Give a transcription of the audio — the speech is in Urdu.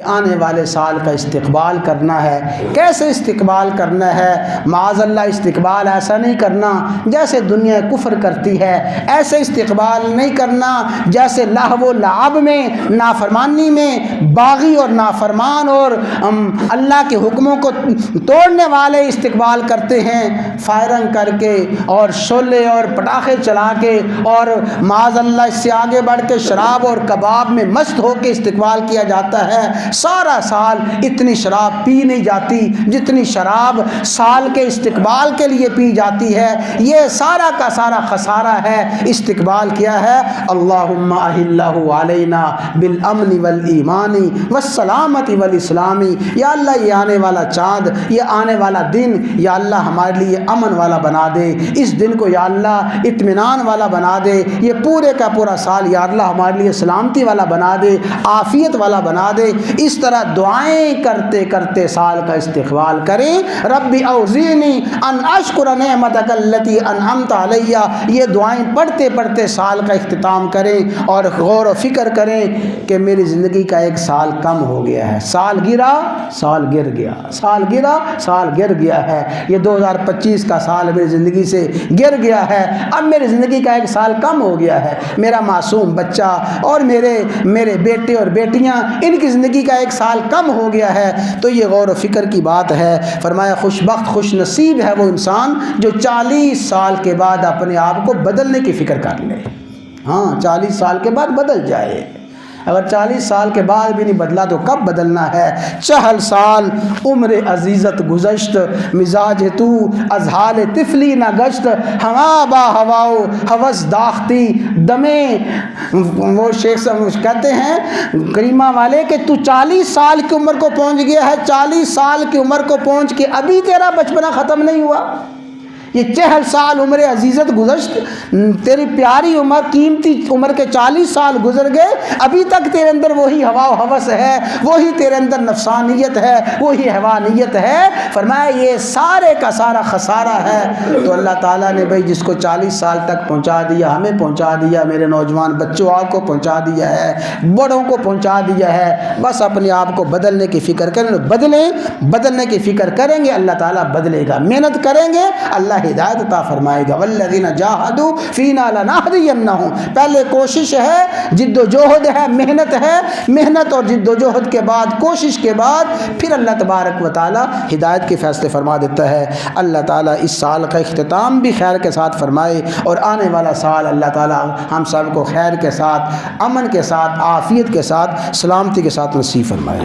آنے والے سال کا استقبال کرنا ہے۔ کیسے استقبال کرنا ہے؟ معاذ اللہ استقبال ایسا نہیں کرنا جیسے دنیا کفر کرتی ہے، ایسے استقبال نہیں کرنا جیسے لہو و لعب میں، نافرمانی میں باغی اور نافرمان اور اللہ کے حکموں کو توڑنے والے استقبال کرتے ہیں، فائرنگ کر کے اور شعلے اور پٹاخے چلا کے، اور معاذ اللہ اس سے آگے بڑھ کے شراب اور کباب میں مست ہو کے استقبال کیا جاتا ہے۔ سارا سال اتنی شراب پی نہیں جاتی جتنی شراب سال کے استقبال کے لیے پی جاتی ہے۔ یہ سارا کا سارا خسارہ ہے۔ استقبال کیا ہے؟ اللہم اہلہ علینا بالامن والایمان والسلامت والاسلام۔ یا اللہ یہ آنے والا چاند، یہ آنے والا دن یا اللہ ہمارے لیے امن والا بنا دے، اس دن کو یا اللہ اطمینان والا بنا دے، یہ پورے کا پورا سال یا اللہ ہمارے لیے سلامتی والا بنا دے، عافیت والا بنا دے۔ اس طرح دعائیں کرتے کرتے سال کا استقبال کریں۔ ربی اوزعنی ان اشکر نعمتک التی انعمت علی، یہ دعائیں پڑھتے پڑھتے سال کا اختتام کریں اور غور و فکر کریں کہ میری زندگی کا ایک سال کم ہو گیا ہے۔ سال گرا، سال گر گیا، سال گرا، سال گر گیا ہے۔ یہ 2025 کا سال میری زندگی سے گر گیا ہے، اب میری زندگی کا ایک سال کم ہو گیا ہے۔ میرا معصوم بچہ اور میرے بیٹے اور بیٹیاں، ان کی زندگی کا ایک سال کم ہو گیا ہے۔ تو یہ غور و فکر کی بات ہے۔ فرمایا خوش بخت خوش نصیب ہے وہ انسان جو 40 سال کے بعد اپنے آپ کو بدلنے کی فکر کر لے۔ ہاں 40 سال کے بعد بدل جائے۔ اگر 40 سال کے بعد بھی نہیں بدلا تو کب بدلنا ہے؟ 40 سال عمر عزیزت گزشت، مزاج تو از حال طفلی نہ گشت، ہوا با ہواؤ ہوس داختی دمیں۔ وہ شیخ صاحب کہتے ہیں کریمہ والے کہ تو 40 سال کی عمر کو پہنچ گیا ہے، 40 سال کی عمر کو پہنچ کے ابھی تیرا بچپنا ختم نہیں ہوا۔ یہ 40 سال عمر عزیزت گزشت، تیری پیاری عمر، قیمتی عمر کے 40 سال گزر گئے، ابھی تک تیرے اندر وہی ہوا و ہوس ہے، وہی تیرے اندر نفسانیت ہے، وہی حیوانیت ہے۔ فرمایا یہ سارے کا سارا خسارہ ہے۔ تو اللہ تعالیٰ نے بھائی جس کو 40 سال تک پہنچا دیا، ہمیں پہنچا دیا، میرے نوجوان بچوں آپ کو پہنچا دیا ہے، بڑوں کو پہنچا دیا ہے، بس اپنے آپ کو بدلنے کی فکر کریں، بدلنے کی فکر کریں گے اللہ تعالیٰ بدلے گا، محنت کریں گے اللہ ہدایت عطا فرمائے گا۔ والذین جاہدوا فینا لنہدینہم، پہلے کوشش ہے، جد و جہد ہے، محنت اور جد و جہد کے بعد، کوشش کے بعد پھر اللہ تبارک و تعالی ہدایت کے فیصلے فرما دیتا ہے۔ اللہ تعالیٰ اس سال کا اختتام بھی خیر کے ساتھ فرمائے اور آنے والا سال اللہ تعالیٰ ہم سب کو خیر کے ساتھ، امن کے ساتھ، عافیت کے ساتھ، سلامتی کے ساتھ نصیب فرمائے۔